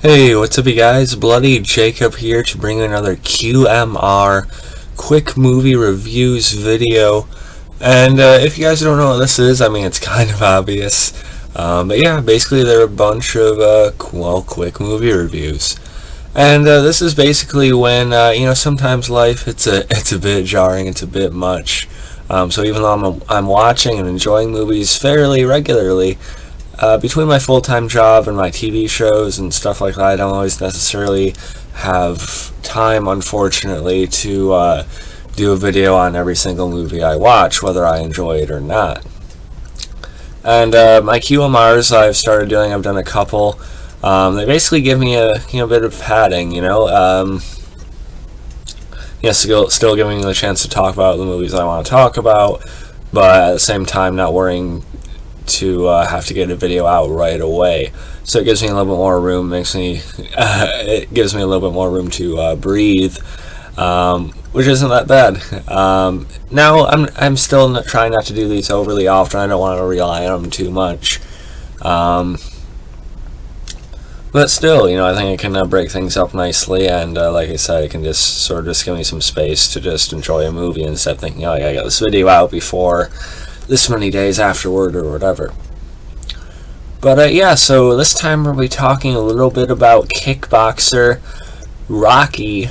Hey, what's up you guys? Bloody Jacob here to bring another QMR quick movie reviews video. And if you guys don't know what this is, I mean it's kind of obvious. But yeah, basically they're a bunch of quick movie reviews. And this is basically when sometimes life it's a bit jarring, it's a bit much. So even though I'm watching and enjoying movies fairly regularly, between my full-time job and my TV shows and stuff like that, I don't always necessarily have time, unfortunately, to do a video on every single movie I watch, whether I enjoy it or not. And my QMRs I've done a couple. They basically give me a bit of padding, still giving me the chance to talk about the movies I want to talk about, but at the same time not worrying to have to get a video out right away. So it gives me a little bit more room, it gives me a little bit more room to breathe, which isn't that bad. Now I'm still trying not to do these overly often. I don't want to rely on them too much. But still, I think it can break things up nicely, and like I said, it can just give me some space to just enjoy a movie instead of thinking, oh yeah, I got this video out before this many days afterward or whatever. But yeah, so this time we'll be talking a little bit about Kickboxer, Rocky,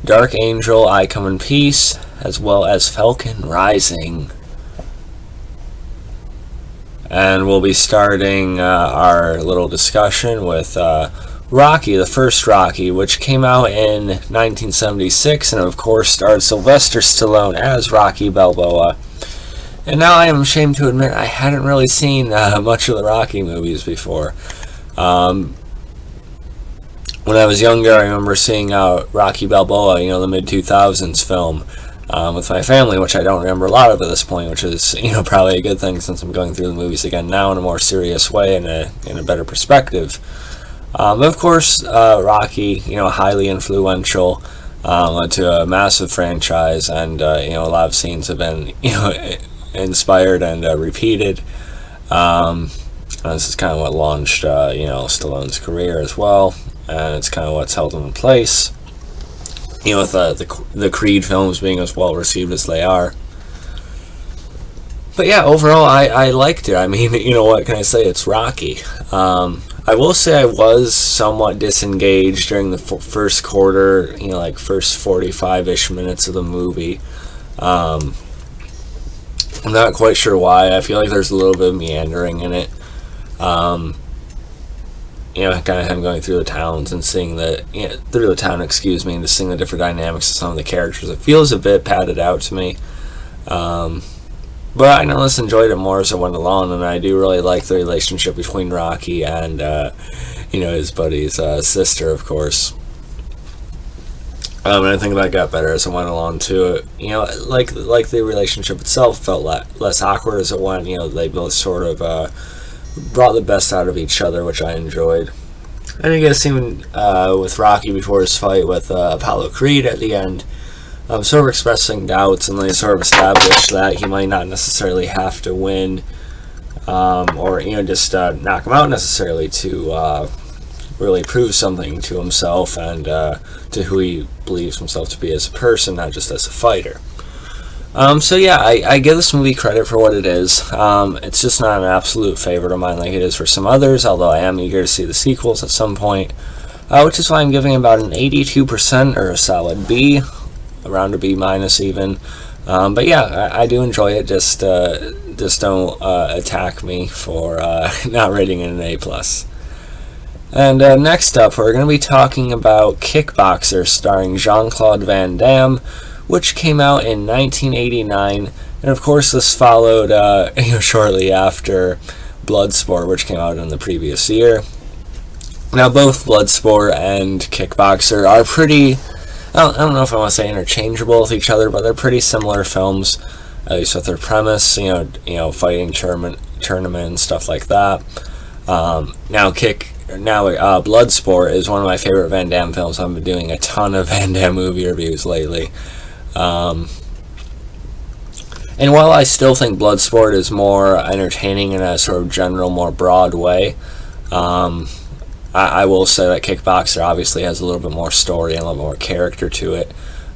Dark Angel, I Come in Peace, as well as Falcon Rising. And we'll be starting our little discussion with Rocky, the first Rocky, which came out in 1976, and of course starred Sylvester Stallone as Rocky Balboa. And now I am ashamed to admit I hadn't really seen much of the Rocky movies before. When I was younger, I remember seeing Rocky Balboa, the mid-2000s film, with my family, which I don't remember a lot of at this point, which is, probably a good thing since I'm going through the movies again now in a more serious way and in a better perspective. Of course, Rocky, highly influential, led to a massive franchise, and, a lot of scenes have been, inspired and repeated. This is kind of what launched Stallone's career as well, and it's kind of what's held him in place, with the Creed films being as well received as they are. But yeah, overall I liked it. I mean, what can I say, it's Rocky. I will say I was somewhat disengaged during the first quarter, first 45-ish minutes of the movie. I'm not quite sure why. I feel like there's a little bit of meandering in it. Kind of him going through the towns and seeing through the town, and just seeing the different dynamics of some of the characters. It feels a bit padded out to me. But I nonetheless enjoyed it more as it went along, and I do really like the relationship between Rocky and, his buddy's sister, of course. And I think that got better as it went along too. Like the relationship itself felt less awkward as it went. They both sort of brought the best out of each other, which I enjoyed. And I guess even with Rocky before his fight with Apollo Creed at the end, sort of expressing doubts, and they sort of established that he might not necessarily have to win, or just knock him out necessarily to really prove something to himself and to who he believes himself to be as a person, not just as a fighter. So yeah, I give this movie credit for what it is. It's just not an absolute favorite of mine like it is for some others, although I am eager to see the sequels at some point, which is why I'm giving about an 82%, or a solid B, around a B minus even. But yeah, I do enjoy it. Just don't attack me for not rating it an A+. And next up, we're going to be talking about Kickboxer, starring Jean-Claude Van Damme, which came out in 1989, and of course this followed shortly after Bloodsport, which came out in the previous year. Now both Bloodsport and Kickboxer are pretty, I don't know if I want to say interchangeable with each other, but they're pretty similar films, at least with their premise, fighting tournament and stuff like that. Bloodsport is one of my favorite Van Damme films. I've been doing a ton of Van Damme movie reviews lately. And while I still think Bloodsport is more entertaining in a sort of general, more broad way, I will say that Kickboxer obviously has a little bit more story and a little more character to it.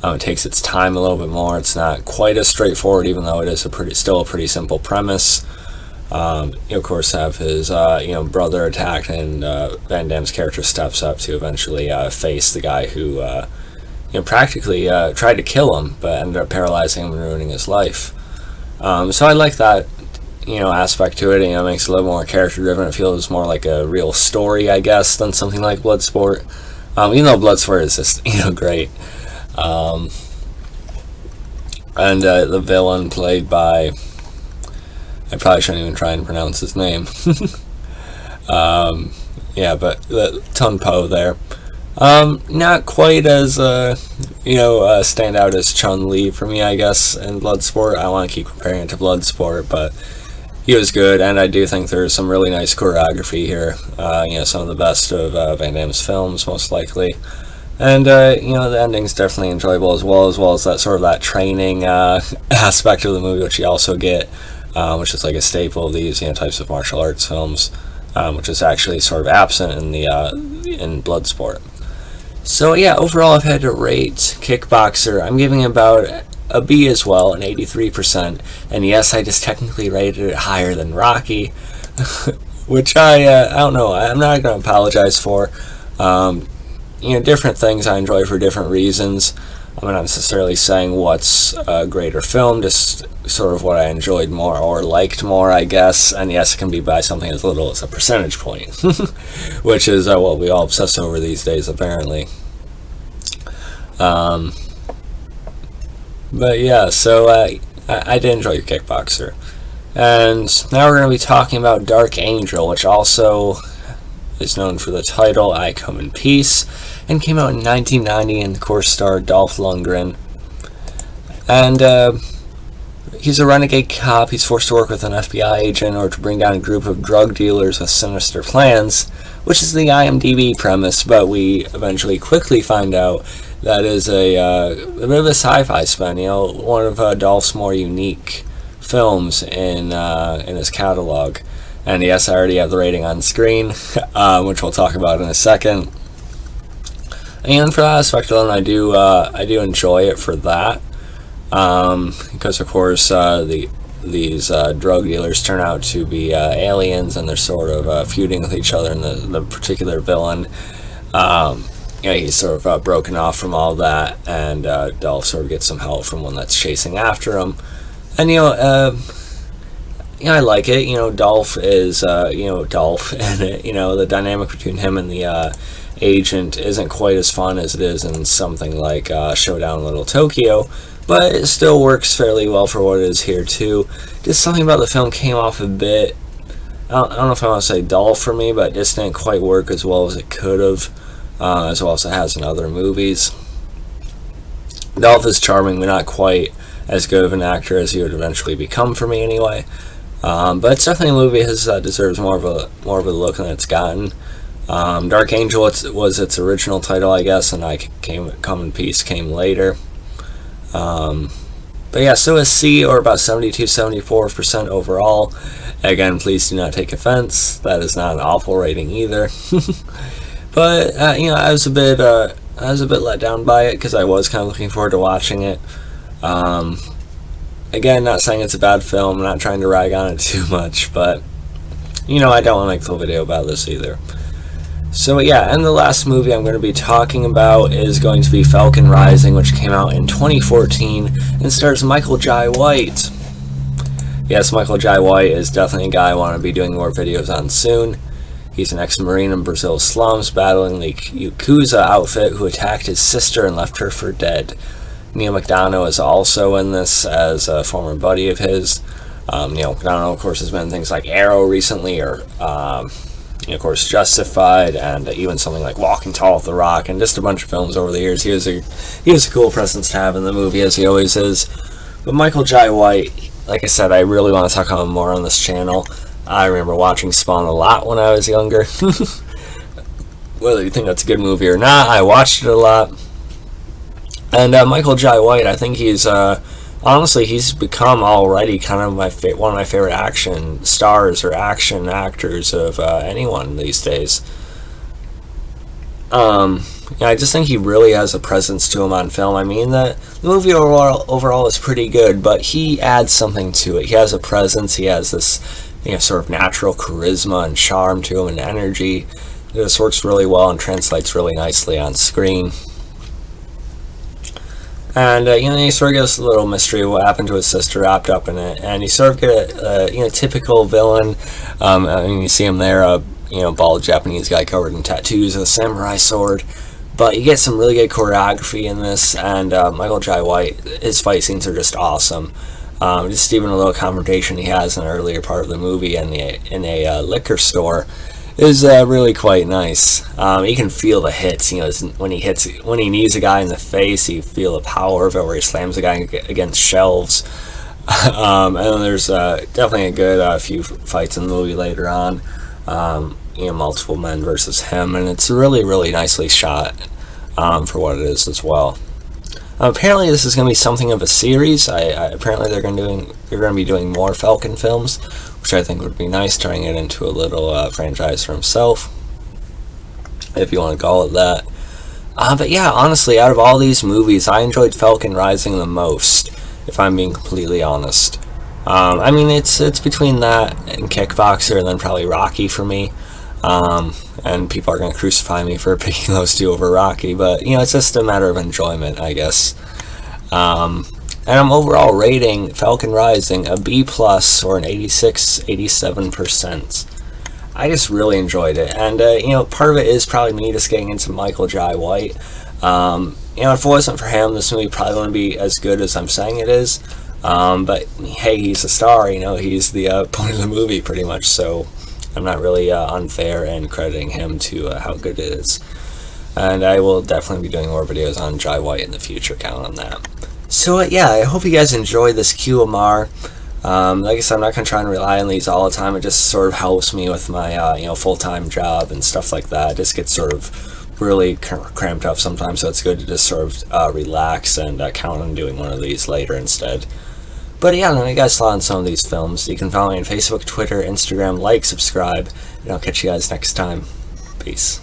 It takes its time a little bit more. It's not quite as straightforward, even though it is still a pretty simple premise. You of course have his brother attacked, and Van Damme's character steps up to eventually face the guy who practically tried to kill him, but ended up paralyzing him and ruining his life. So I like that aspect to it. It makes it a little more character driven. It feels more like a real story, I guess, than something like Bloodsport. Even though Bloodsport is just great. And the villain played by, I probably shouldn't even try and pronounce his name. But Tun Po there. Not quite as stand out as Chun-Li for me, I guess, in Bloodsport. I want to keep comparing it to Bloodsport, but he was good, and I do think there's some really nice choreography here. Some of the best of Van Damme's films, most likely. And the ending's definitely enjoyable as well as that sort of that training aspect of the movie, which you also get, which is like a staple of these types of martial arts films, which is actually sort of absent in Bloodsport. So yeah, overall I've had to rate Kickboxer. I'm giving it about a B as well, an 83%. And yes, I just technically rated it higher than Rocky, which I don't know. I'm not going to apologize for. Different things I enjoy for different reasons. I'm not necessarily saying what's a greater film, just sort of what I enjoyed more or liked more, I guess. And yes, it can be by something as little as a percentage point, which is what we all obsess over these days, apparently. But yeah, so I did enjoy Kickboxer. And now we're going to be talking about Dark Angel, which also is known for the title I Come in Peace, and came out in 1990 and of course starred Dolph Lundgren. And he's a renegade cop. He's forced to work with an FBI agent in order to bring down a group of drug dealers with sinister plans, which is the IMDb premise, but we eventually quickly find out that is a bit of a sci-fi spin, one of Dolph's more unique films in his catalog. And yes, I already have the rating on screen, which we'll talk about in a second. And for that aspect alone, I do enjoy it for that, because of course these drug dealers turn out to be aliens, and they're sort of feuding with each other. And the particular villain, he's sort of broken off from all that, and Dolph sort of gets some help from one that's chasing after him. And I like it. Dolph is Dolph, and the dynamic between him and the agent isn't quite as fun as it is in something like Showdown in Little Tokyo, but it still works fairly well for what it is here too. Just something about the film came off a bit, I don't know if I want to say dull for me, but it just didn't quite work as well as it could have, as well as it has in other movies. Dolph is charming, but not quite as good of an actor as he would eventually become for me anyway. But it's definitely a movie that deserves more of a look than it's gotten. Dark Angel was its original title, I guess, and Come in Peace came later. But yeah, so a C, or about 72-74% overall. Again, please do not take offense. That is not an awful rating either. But I was a bit let down by it, because I was kind of looking forward to watching it. Again, not saying it's a bad film, not trying to rag on it too much, but I don't want to make a full video about this either. So yeah, and the last movie I'm going to be talking about is going to be Falcon Rising, which came out in 2014 and stars Michael Jai White. Yes, Michael Jai White is definitely a guy I want to be doing more videos on soon. He's an ex-Marine in Brazil's slums battling the Yakuza outfit who attacked his sister and left her for dead. Neil McDonough is also in this as a former buddy of his. Neil McDonough, of course, has been in things like Arrow recently, or of course, Justified, and even something like Walking Tall with The Rock, and just a bunch of films over the years. He was a cool presence to have in the movie, as he always is. But Michael Jai White, like I said, I really want to talk about him more on this channel. I remember watching Spawn a lot when I was younger. Whether you think that's a good movie or not, I watched it a lot. And Michael Jai White, I think he's honestly, he's become already kind of one of my favorite action stars or action actors of anyone these days. I just think he really has a presence to him on film. I mean, the movie overall is pretty good, but he adds something to it. He has a presence. He has this, sort of natural charisma and charm to him and energy. This works really well and translates really nicely on screen. And you sort of get this little mystery of what happened to his sister wrapped up in it, and you sort of get a typical villain. I mean, you see him there, bald Japanese guy covered in tattoos with a samurai sword. But you get some really good choreography in this, and Michael Jai White, his fight scenes are just awesome. Just even a little confrontation he has in an earlier part of the movie in a liquor store is really quite nice. You can feel the hits. When he knees a guy in the face, you feel the power of it, where he slams a guy against shelves. And then there's definitely a good few fights in the movie later on. Multiple men versus him, and it's really, really nicely shot for what it is as well. Apparently, this is going to be something of a series. Apparently, they're going to be doing more Falcon films, which I think would be nice, turning it into a little franchise for himself, if you want to call it that. But yeah, honestly, out of all these movies, I enjoyed Falcon Rising the most, if I'm being completely honest. I mean, it's between that and Kickboxer, and then probably Rocky for me. And people are going to crucify me for picking those two over Rocky, but it's just a matter of enjoyment, I guess. And I'm overall rating Falcon Rising a B+ or an 86-87%. I just really enjoyed it, and part of it is probably me just getting into Michael Jai White. If it wasn't for him, this movie probably wouldn't be as good as I'm saying it is. But hey, he's a star. He's the point of the movie pretty much, so I'm not really unfair in crediting him to how good it is. And I will definitely be doing more videos on Jai White in the future, count on that. So yeah, I hope you guys enjoyed this QMR. Like I said, I'm not going to try and rely on these all the time. It just sort of helps me with my full-time job and stuff like that. It just gets sort of really cramped up sometimes, so it's good to just sort of relax and count on doing one of these later instead. But yeah, let me guys saw on some of these films. You can follow me on Facebook, Twitter, Instagram, like, subscribe, and I'll catch you guys next time. Peace.